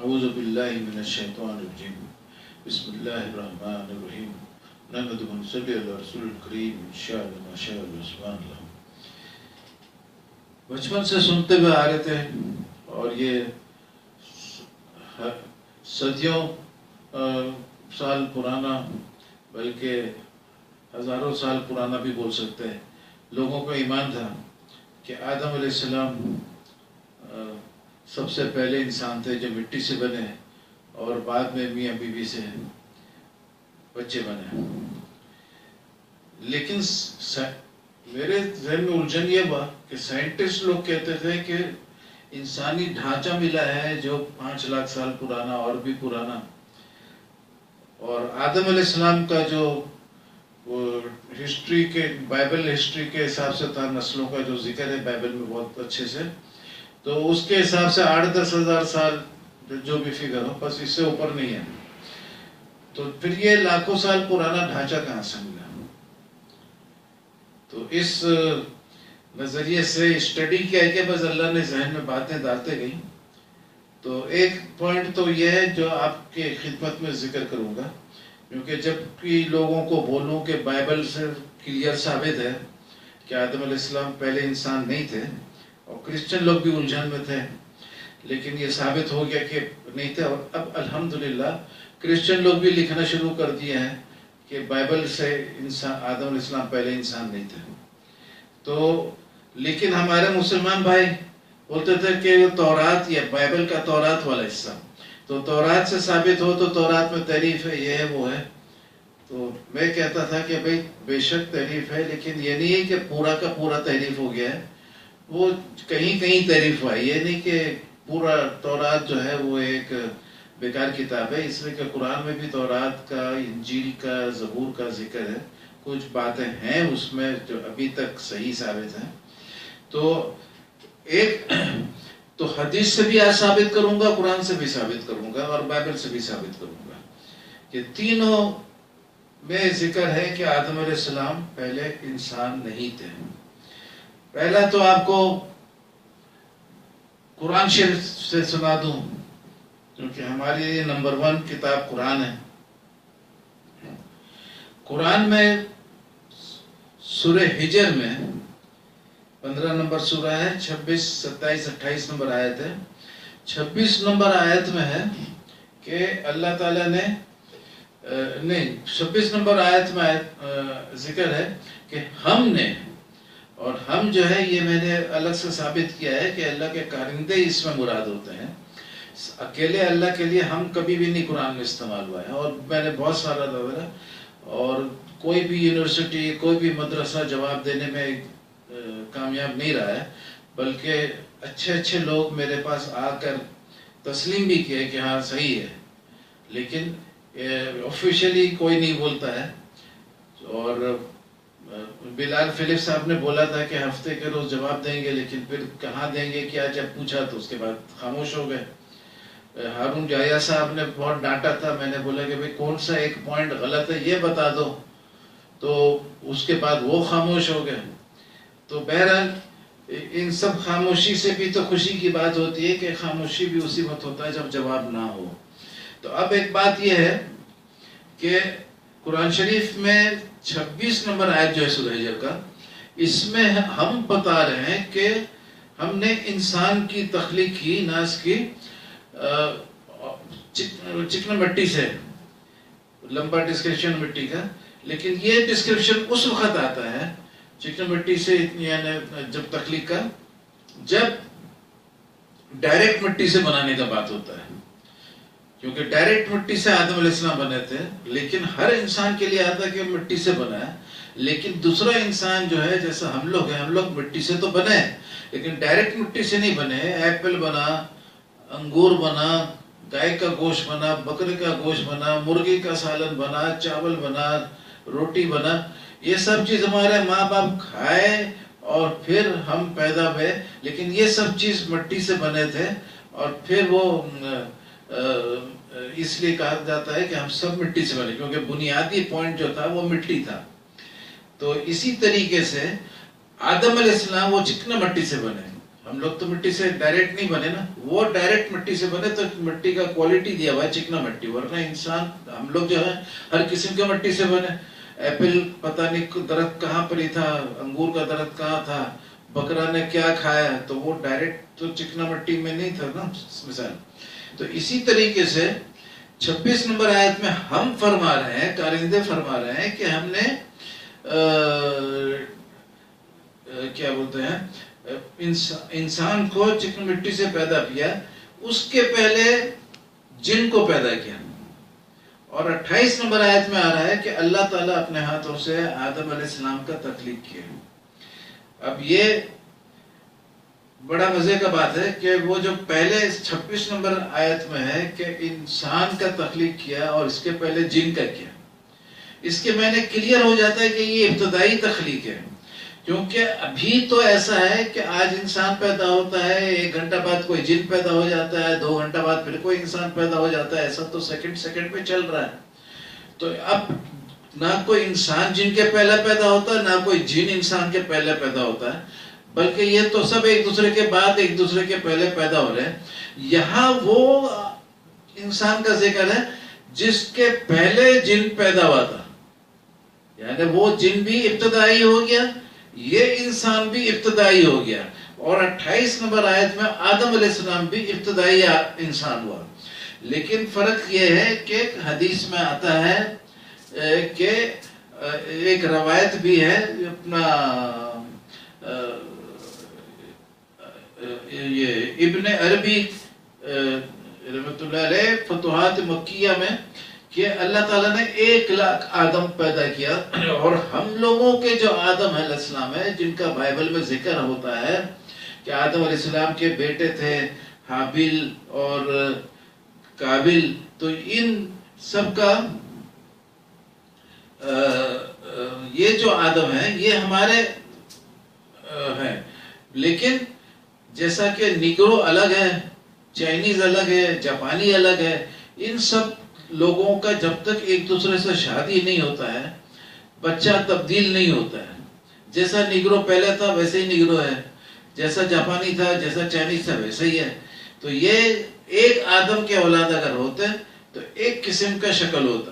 اعوذ باللہ من الشیطان الرجیم بسم اللہ الرحمن الرحیم نحمدہ و نصلی علی رسول الکریم انشاءاللہ ماشاءاللہ سبحان اللہ. بچپن سے سنتے ہوئے آ رہے تھے اور یہ صدیوں سال پرانا بلکہ ہزاروں سال پرانا بھی بول سکتے ہیں لوگوں کا ایمان تھا کہ آدم علیہ السلام سب سے پہلے انسان تھے جو مٹی سے بنے اور بعد میں میاں بیوی سے بچے بنے. لیکن میرے ذہن میں الجھن یہ ہوا کہ سائنٹسٹ لوگ کہتے تھے کہ انسانی ڈھانچہ ملا ہے جو 5 لاکھ سال پرانا اور بھی پرانا، اور آدم علیہ السلام کا جو ہسٹری کے بائبل ہسٹری کے حساب سے تھا، نسلوں کا جو ذکر ہے بائبل میں بہت اچھے سے، تو اس کے حساب سے 8-10 ہزار سال جو بھی فگر ہو، بس اس سے اوپر نہیں ہے. تو پھر یہ لاکھوں سال پرانا ڈھانچہ کہاں سے ملا؟ تو اس نظریے سے اسٹڈی کیا کہ بس اللہ نے ذہن میں باتیں ڈالتے گئی. تو ایک پوائنٹ تو یہ ہے جو آپ کے خدمت میں ذکر کروں گا، کیونکہ جب بھی لوگوں کو بولوں کہ بائبل سے کلیئر ثابت ہے کہ آدم علیہ السلام پہلے انسان نہیں تھے، اور کرسچن لوگ بھی الجھن میں تھے، لیکن یہ ثابت ہو گیا کہ نہیں تھے. اور اب الحمدللہ کرسچن لوگ بھی لکھنا شروع کر دیے ہیں کہ بائبل سے آدم علیہ السلام پہلے انسان نہیں تھے. تو لیکن ہمارے مسلمان بھائی بولتے تھے کہ تورات یا بائبل کا تورات والا حصہ، تو تورات سے ثابت ہو تو تورات میں تعریف ہے، یہ ہے وہ ہے. تو میں کہتا تھا کہ بھائی بے شک تعریف ہے، لیکن یہ نہیں ہے کہ پورا کا پورا تعریف ہو گیا ہے، وہ کہیں کہیں تعریف ہوا ہے. یہ نہیں کہ پورا تورات جو ہے وہ ایک بیکار کتاب ہے، اس لیے کہ قرآن میں بھی تورات کا، انجیل کا، زبور کا ذکر ہے. کچھ باتیں ہیں اس میں جو ابھی تک صحیح ثابت ہیں. تو ایک تو حدیث سے بھی ثابت کروں گا، قرآن سے بھی ثابت کروں گا، اور بائبل سے بھی ثابت کروں گا کہ تینوں میں ذکر ہے کہ آدم علیہ السلام پہلے انسان نہیں تھے. پہلا تو آپ کو قرآن شریف سے سنا دوں، کیونکہ ہماری نمبر 1 کتاب قرآن ہے. قرآن میں سورہ ہجر میں 15 نمبر سورہ ہے، 26، 27، 28 نمبر آیت ہے. 26 نمبر آیت میں ہے کہ اللہ تعالیٰ نے 26 نمبر آیت میں ذکر ہے کہ ہم نے، اور ہم جو ہے یہ میں نے الگ سے ثابت کیا ہے کہ اللہ کے کارندے اس میں مراد ہوتے ہیں. اکیلے اللہ کے لیے ہم کبھی بھی نہیں قرآن میں استعمال ہوا ہے. اور میں نے بہت سارا دورہ، اور کوئی بھی یونیورسٹی، کوئی بھی مدرسہ جواب دینے میں کامیاب نہیں رہا ہے، بلکہ اچھے اچھے لوگ میرے پاس آ کر تسلیم بھی کیے کہ ہاں صحیح ہے، لیکن آفیشیلی کوئی نہیں بولتا ہے. اور بلال فلپ صاحب نے بولا تھا کہ ہفتے کے روز جواب دیں گے، لیکن پھر کہاں دیں گے کیا جب پوچھا تو اس کے بعد خاموش ہو گئے. ہارون جایا صاحب نے بہت ڈانٹا تھا، میں نے بولا کہ بھئی کون سا ایک پوائنٹ غلط ہے یہ بتا دو، تو اس کے بعد وہ خاموش ہو گئے. تو بہرحال ان سب خاموشی سے بھی تو خوشی کی بات ہوتی ہے کہ خاموشی بھی اسی وقت ہوتا ہے جب جواب نہ ہو. تو اب ایک بات یہ ہے کہ قرآن شریف میں 26 نمبر آیت جو ہے سورہ ہجر کا، اس میں ہم بتا رہے ہیں کہ ہم نے انسان کی تخلیق کی، ناس کی چکن مٹی سے. لمبا ڈسکرپشن مٹی کا، لیکن یہ ڈسکرپشن اس وقت آتا ہے چکن مٹی سے، یعنی جب تخلیق کا، جب ڈائریکٹ مٹی سے بنانے کا بات ہوتا ہے، کیونکہ ڈائریکٹ مٹی سے آدم علیہ السلام بنے تھے. لیکن ہر انسان کے لیے آتا ہے کہ مٹی سے بنا ہے، لیکن دوسرا انسان جو ہے جیسا ہم لوگ ہیں، ہم لوگ مٹی سے تو بنے ہیں لیکن ڈائریکٹ مٹی سے نہیں بنے. ایپل بنا، انگور بنا، گائے کا گوشت بنا، بکرے کا گوشت بنا، مرغی کا سالن بنا، چاول بنا، روٹی بنا. یہ سب چیز ہمارے ماں باپ کھائے اور پھر ہم پیدا ہوئے، لیکن یہ سب چیز مٹی سے بنے تھے. اور پھر وہ اس لیے کہا جاتا ہے کہ ہم سب مٹی سے بنے، کیونکہ بنیادی پوائنٹ جو تھا وہ مٹی تھا. تو اسی طریقے سے آدم علیہ السلام وہ چکنا مٹی سے بنے. ہم لوگ تو مٹی سے ڈائریکٹ نہیں بنے نا، وہ ڈائریکٹ مٹی سے بنے تو مٹی کا کوالٹی دیا ہوا ہے چکنا مٹی، ورنہ انسان ہم لوگ جو ہے ہر قسم کے مٹی سے بنے. ایپل پتہ نہیں درخت کہاں پر ہی تھا، انگور کا درخت کہاں تھا، بکرا نے کیا کھایا، تو وہ ڈائریکٹ تو چکنا مٹی میں نہیں تھا نا مثال. تو اسی طریقے سے 26 نمبر آیت میں ہم فرما رہے ہیں، کارندے فرما رہے ہیں کہ ہم نے کیا بولتے ہیں انسان کو چکن مٹی سے پیدا کیا، اس کے پہلے جن کو پیدا کیا. اور 28 نمبر آیت میں آ رہا ہے کہ اللہ تعالیٰ اپنے ہاتھوں سے آدم علیہ السلام کا تخلیق کیا. اب یہ بڑا مزے کا بات ہے کہ وہ جو پہلے 26 نمبر آیت میں ہے کہ انسان کا تخلیق کیا اور اس کے پہلے جن کا کیا، اس کے معنی کلیئر ہو جاتا ہے کہ یہ ابتدائی تخلیق ہے. کیونکہ ابھی تو ایسا ہے کہ آج انسان پیدا ہوتا ہے، 1 گھنٹہ بعد کوئی جن پیدا ہو جاتا ہے، 2 گھنٹہ بعد پھر کوئی انسان پیدا ہو جاتا ہے، ایسا تو سیکنڈ پہ چل رہا ہے. تو اب نہ کوئی انسان جن کے پہلے پیدا ہوتا ہے، نہ کوئی جن انسان کے پہلے پیدا ہوتا ہے، بلکہ یہ تو سب ایک دوسرے کے بعد ایک دوسرے کے پہلے پیدا ہو رہے ہیں. یہاں وہ انسان کا ذکر ہے جس کے پہلے جن پیدا ہوا تھا، یعنی وہ جن بھی ابتدائی ہو گیا، یہ انسان بھی ابتدائی ہو گیا. اور 28 نمبر آیت میں آدم علیہ السلام بھی ابتدائی انسان ہوا. لیکن فرق یہ ہے کہ حدیث میں آتا ہے کہ ایک روایت بھی ہے اپنا یہ ابن عربی رحمۃ اللہ علیہ فتوحات مکیہ میں کہ اللہ تعالیٰ نے 1 لاکھ آدم پیدا کیا. اور ہم لوگوں کے جو آدم علیہ السلام ہے، جن کا بائبل میں ذکر ہوتا ہے کہ آدم علیہ السلام کے بیٹے تھے حابیل اور قابل، تو ان سب کا یہ جو آدم ہے یہ ہمارے ہیں. لیکن جیسا کہ نیگرو الگ ہے، چائنیز الگ ہے، جاپانی الگ ہے، ان سب لوگوں کا جب تک ایک دوسرے سے شادی نہیں ہوتا ہے، بچہ تبدیل نہیں ہوتا ہے. جیسا نیگرو پہلے تھا ویسے ہی نیگرو ہے، جیسا جاپانی تھا جیسا چائنیز تھا ویسے ہی ہے. تو یہ ایک آدم کے اولاد اگر ہوتے تو ایک قسم کا شکل ہوتا.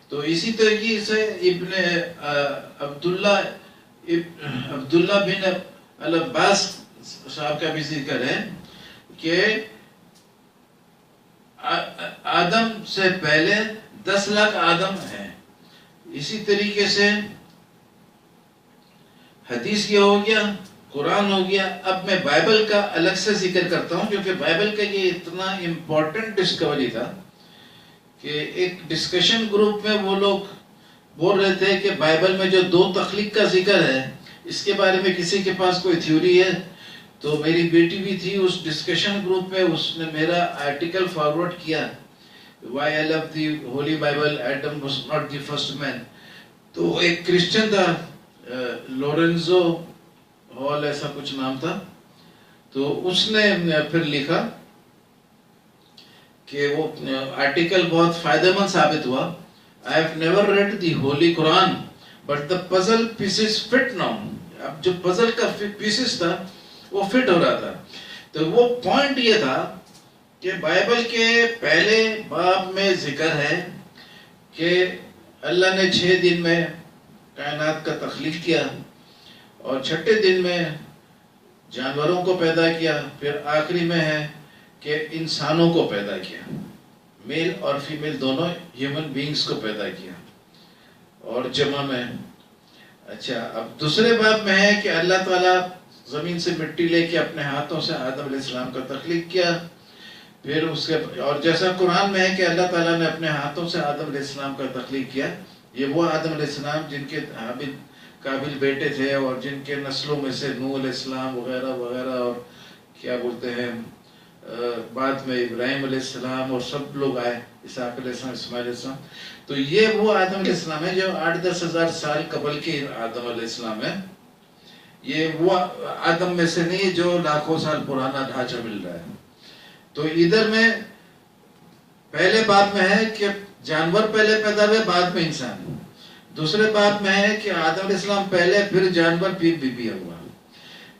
تو اسی طریقے سے ابن عبداللہ بن العباس صاحب کا بھی ذکر ہے کہ آدم سے پہلے 10 لاکھ آدم ہیں. اسی طریقے سے حدیث یہ ہو گیا، قرآن ہو گیا. اب میں بائبل کا الگ سے ذکر کرتا ہوں کیونکہ بائبل کا یہ اتنا امپورٹنٹ ڈسکوری تھا کہ ایک ڈسکشن گروپ میں وہ لوگ بول رہے تھے کہ بائبل میں جو 2 تخلیق کا ذکر ہے اس کے بارے میں کسی کے پاس کوئی تھیوری ہے. تو میری بیٹی بھی تھی اس ڈسکشن گروپ میں، اس نے میرا آرٹیکل فارورڈ کیا Why I love the Holy Bible, Adam was not the first man. تو ایک کرسچن تھا لورنزو ہال ایسا کچھ نام تھا، تو اس نے پھر لکھا کہ وہ آرٹیکل بہت فائدہ مند ثابت ہوا. I have never read the Holy Quran but the puzzle pieces fit now. اب جو پزل کا پیسز تھا وہ فٹ ہو رہا تھا. تو وہ پوائنٹ یہ تھا کہ بائبل کے پہلے باب میں ذکر ہے کہ اللہ نے 6 دن میں کائنات کا تخلیق کیا اور 6ٹھے دن میں جانوروں کو پیدا کیا. پھر آخری میں ہے کہ انسانوں کو پیدا کیا، میل اور فیمیل دونوں ہیومن بینگز کو پیدا کیا اور جمع میں. اچھا، اب دوسرے باب میں ہے کہ اللہ تعالیٰ زمین سے مٹی لے کے اپنے ہاتھوں سے آدم علیہ السلام کا تخلیق کیا. پھر اس کے اور جیسا قرآن میں ہے کہ اللہ تعالیٰ نے اپنے ہاتھوں سے آدم علیہ السلام کا تخلیق کیا. یہ وہ آدم علیہ السلام جن کے حابیل قابل بیٹے تھے اور جن کے نسلوں میں سے نوح علیہ السلام وغیرہ وغیرہ اور کیا بولتے ہیں بعد میں ابراہیم علیہ السلام اور سب لوگ آئے، اسحاق علیہ السلام، اسماعیل علیہ السلام. تو یہ وہ آدم علیہ السلام ہے جو 8-10 ہزار سال قبل کے آدم علیہ السلام ہے. یہ وہ آدم میں سے نہیں جو لاکھوں سال پرانا ڈھانچہ مل رہا ہے. تو ادھر میں پہلے باب میں ہے کہ جانور پہلے پیدا ہوئے بعد میں انسان. دوسرے باب میں ہے کہ آدم علیہ السلام پہلے پھر جانور پھر بھی ہوا.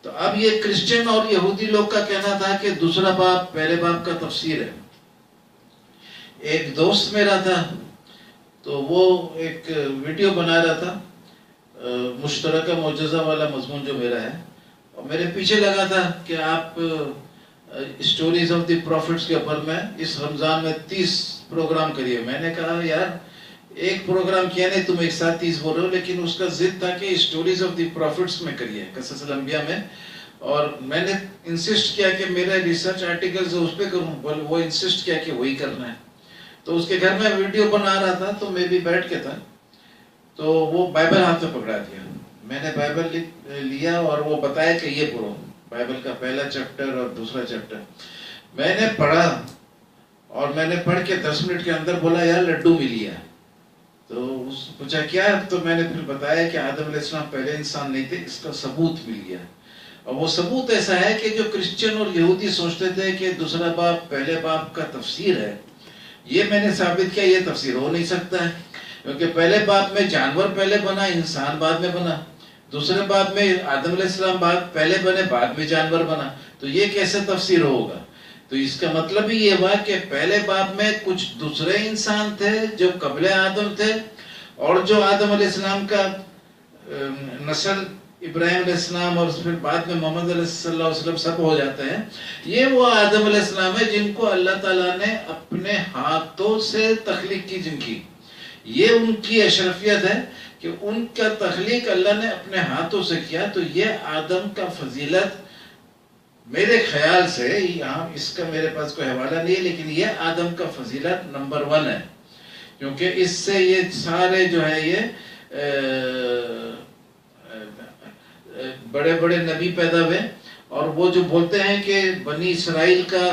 تو اب یہ کرسچن اور یہودی لوگ کا کہنا تھا کہ دوسرا باپ پہلے باپ کا تفسیر ہے. ایک دوست میرا تھا تو وہ ایک ویڈیو بنا رہا تھا مشترکہ معجزہ والا مضمون جو میرا ہے، اور میرے پیچھے لگا تھا کہ آپ اسٹوریز آف دی پروفٹس کے اوپر میں اس رمضان میں 30 پروگرام کریے. میں نے کہا یار ایک پروگرام کیا نہیں، تم ایک ساتھ 30 بول رہے ہو. لیکن اس کا ضد تھا کہ اسٹوریز آف دی پروفٹس میں کریے، قصص الانبیاء میں. اور میں نے انسسٹ کیا کہ میرا ریسرچ آرٹیکلز اس پہ کروں، وہ انسسٹ کیا کہ وہی کرنا ہے. تو اس کے گھر میں ویڈیو بنا رہا تھا تو میں بھی بیٹھ کے تھا، تو وہ بائبل ہاتھ میں پکڑا دیا. میں نے بائبل لیا اور وہ بتایا کہ یہ پڑھو، بائبل کا پہلا چیپٹر اور دوسرا چیپٹر. میں نے پڑھا اور میں نے پڑھ کے 10 منٹ کے اندر بولا یار لڈو مل گیا. تو اس پوچھا کیا؟ تو میں نے پھر بتایا کہ آدم علیہ السلام پہلے انسان نہیں تھے، اس کا ثبوت مل گیا. اور وہ ثبوت ایسا ہے کہ جو کرسچن اور یہودی سوچتے تھے کہ دوسرا باپ پہلے باپ کا تفسیر ہے، یہ میں نے ثابت کیا یہ تفسیر ہو نہیں سکتا ہے. کیونکہ پہلے باپ میں جانور پہلے بنا، انسان بعد میں بنا. دوسرے باپ میں آدم علیہ السلام پہلے بنے، بعد میں جانور بنا. تو یہ کیسے تفسیر ہوگا؟ تو اس کا مطلب ہی یہ ہوا کہ پہلے باپ میں کچھ دوسرے انسان تھے جو قبل آدم تھے، اور جو آدم علیہ السلام کا نسل ابراہیم علیہ السلام اور پھر بعد میں محمد صلی اللہ علیہ وسلم سب ہو جاتے ہیں. یہ وہ آدم علیہ السلام ہے جن کو اللہ تعالیٰ نے اپنے ہاتھوں سے تخلیق کی، جن کی یہ ان کی اشرفیت ہے کہ ان کا تخلیق اللہ نے اپنے ہاتھوں سے کیا. تو یہ آدم کا فضیلت میرے خیال سے، یہاں اس کا میرے پاس کوئی حوالہ نہیں ہے، لیکن یہ آدم کا فضیلت نمبر 1 ہے. کیونکہ اس سے یہ سارے جو ہے یہ بڑے بڑے نبی پیدا ہوئے. اور وہ جو بولتے ہیں کہ بنی اسرائیل کا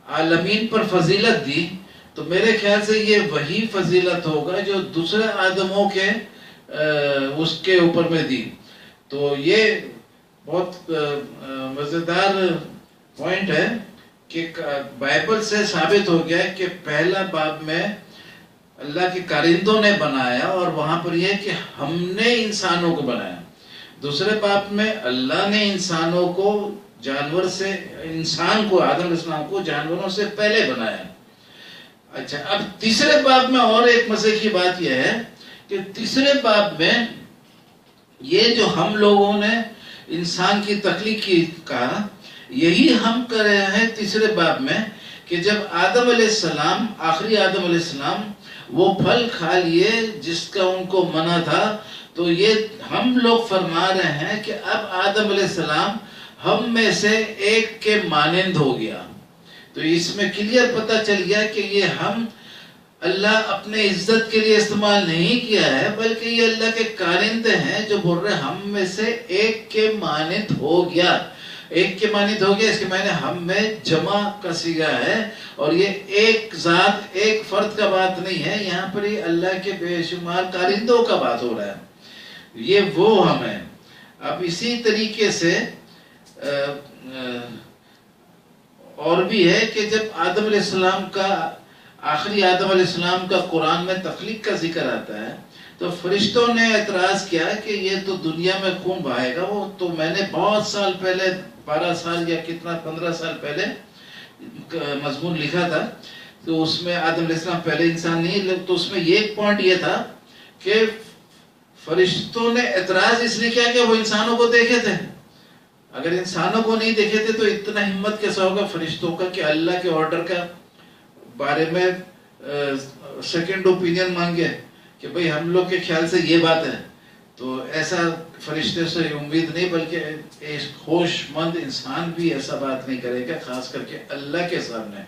عالمین پر فضیلت دی، تو میرے خیال سے یہ وہی فضیلت ہوگا جو دوسرے آدموں کے اس کے اوپر میں دی. تو یہ بہت مزیدار پوائنٹ ہے کہ بائبل سے ثابت ہو گیا کہ پہلا باب میں اللہ کے کارندوں نے بنایا، اور وہاں پر یہ کہ ہم نے انسانوں کو بنایا. دوسرے باب میں اللہ نے انسانوں کو جانور سے، انسان کو آدم علیہ السلام کو جانوروں سے پہلے بنایا. اچھا، اب تیسرے باب میں اور ایک مزے کی بات یہ ہے کہ تیسرے باب میں یہ جو ہم لوگوں نے انسان کی تخلیق کی کہا، یہی ہم کر رہے ہیں تیسرے باب میں کہ جب آدم علیہ السلام، آخری آدم علیہ السلام وہ پھل کھا لیے جس کا ان کو منع تھا، تو یہ ہم لوگ فرما رہے ہیں کہ اب آدم علیہ السلام ہم میں سے ایک کے مانند ہو گیا. تو اس میں کلیئر پتہ چل گیا کہ یہ ہم اللہ اپنے عزت کے لیے استعمال نہیں کیا ہے، بلکہ یہ اللہ کے کارندے ہیں جو بول رہے ہم میں سے ایک کے مانند ہو گیا. ایک کے مانند ہو گیا، اس کے معنی ہم میں جمع کا صیغہ ہے، اور یہ ایک ذات ایک فرد کا بات نہیں ہے. یہاں پر یہ اللہ کے بے شمار کارندوں کا بات ہو رہا ہے. یہ وہ ہم ہیں. اب اسی طریقے سے اور بھی ہے کہ جب آدم علیہ السلام کا، آخری آدم علیہ السلام کا قرآن میں تخلیق کا ذکر آتا ہے، تو فرشتوں نے اعتراض کیا کہ یہ تو دنیا میں خون بہائے گا. وہ تو میں نے بہت سال پہلے، 12 سال یا کتنا 15 سال پہلے مضمون لکھا تھا. تو اس میں آدم علیہ السلام پہلے انسان نہیں، تو اس میں ایک پوائنٹ یہ تھا کہ فرشتوں نے اعتراض اس لیے کیا کہ وہ انسانوں کو دیکھے تھے. اگر انسانوں کو نہیں دیکھے تھے تو اتنا ہمت کیسا ہوگا فرشتوں کا کہ اللہ کے آرڈر کا بارے میں سیکنڈ اوپینین مانگے کہ بھئی ہم لوگ کے خیال سے یہ بات ہے. تو ایسا فرشتے سے امید نہیں، بلکہ ایک ہوش مند انسان بھی ایسا بات نہیں کرے گا، خاص کر کے اللہ کے سامنے.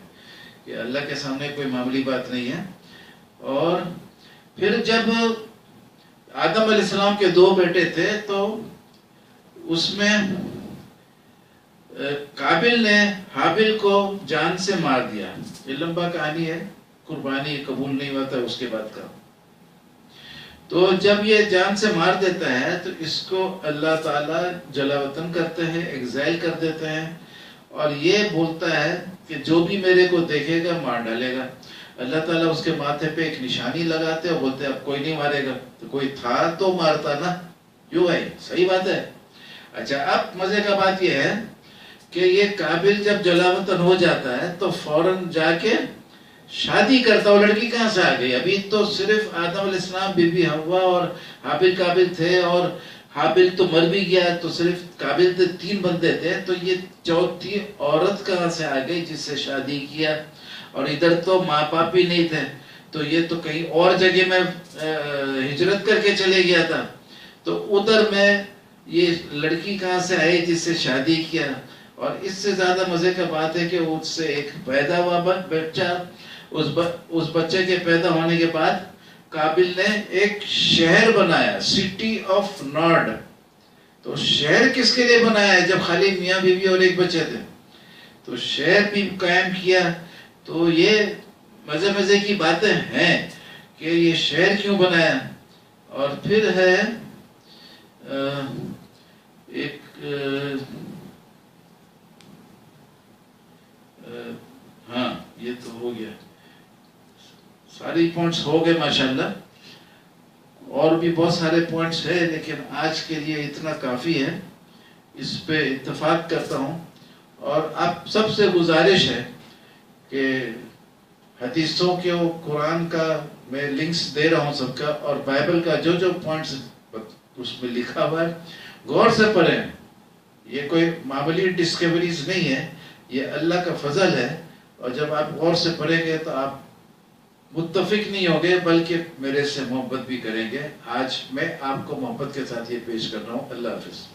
کہ اللہ کے سامنے کوئی معمولی بات نہیں ہے. اور پھر جب آدم علیہ السلام کے 2 بیٹے تھے، تو اس میں قابل نے حابل کو جان سے مار دیا. یہ لمبا کہانی ہے، قربانی قبول نہیں ہوا تھا اس کے بعد کا. تو جب یہ جان سے مار دیتا ہے تو اس کو اللہ تعالیٰ جلا وطن کرتے ہیں، ایگزائل کر دیتے ہیں، اور یہ بولتا ہے کہ جو بھی میرے کو دیکھے گا مار ڈالے گا. اللہ تعالیٰ اس کے ماتھے پہ ایک نشانی لگاتے اور بولتے اب کوئی نہیں مارے گا. تو کوئی تھا تو مارتا نا، یوں ہے، صحیح بات ہے. اچھا اب مزے کا بات یہ ہے کہ یہ قابل جب جلاوطن ہو جاتا ہے تو فوراً جا کے شادی کرتا. وہ لڑکی کہاں سے آ گئی؟ ابھی تو صرف آدم علیہ السلام، بی بی حوا اور حابل قابل تھے، اور حابل تو مر بھی گیا، تو صرف قابل تھے، 3 بندے تھے. تو یہ چوتھی عورت کہاں سے آ گئی جس سے شادی کیا؟ اور ادھر تو ماں باپ بھی نہیں تھے، تو یہ تو کہیں اور جگہ میں ہجرت کر کے چلے گیا تھا. تو ادھر میں یہ لڑکی کہاں سے آئی جس سے شادی کیا؟ اور اس سے زیادہ مزے کا بات ہے کہ اس سے ایک پیدا ہوا بچہ. اس بچے کے پیدا ہونے کے بعد قابل نے ایک شہر بنایا، سٹی آف نارڈ. تو شہر کس کے لیے بنایا ہے جب خالی میاں بیوی اور ایک بچے تھے؟ تو شہر بھی قائم کیا. تو یہ مزے کی باتیں ہیں کہ یہ شہر کیوں بنایا. اور پھر ہے ایک ہاں یہ تو ہو گیا، ساری پوائنٹس ہو گئے ماشاءاللہ. اور بھی بہت سارے پوائنٹس ہیں لیکن آج کے لیے اتنا کافی ہے، اس پہ اتفاق کرتا ہوں. اور آپ سب سے گزارش ہے کہ حدیثوں کے قرآن کا میں لنکس دے رہا ہوں سب کا، اور بائبل کا جو پوائنٹس اس میں لکھا ہوا ہے غور سے پڑھیں. یہ کوئی معمولی ڈسکوریز نہیں ہے، یہ اللہ کا فضل ہے. اور جب آپ غور سے پڑھیں گے تو آپ متفق نہیں ہوگے بلکہ میرے سے محبت بھی کریں گے. آج میں آپ کو محبت کے ساتھ یہ پیش کر رہا ہوں. اللہ حافظ.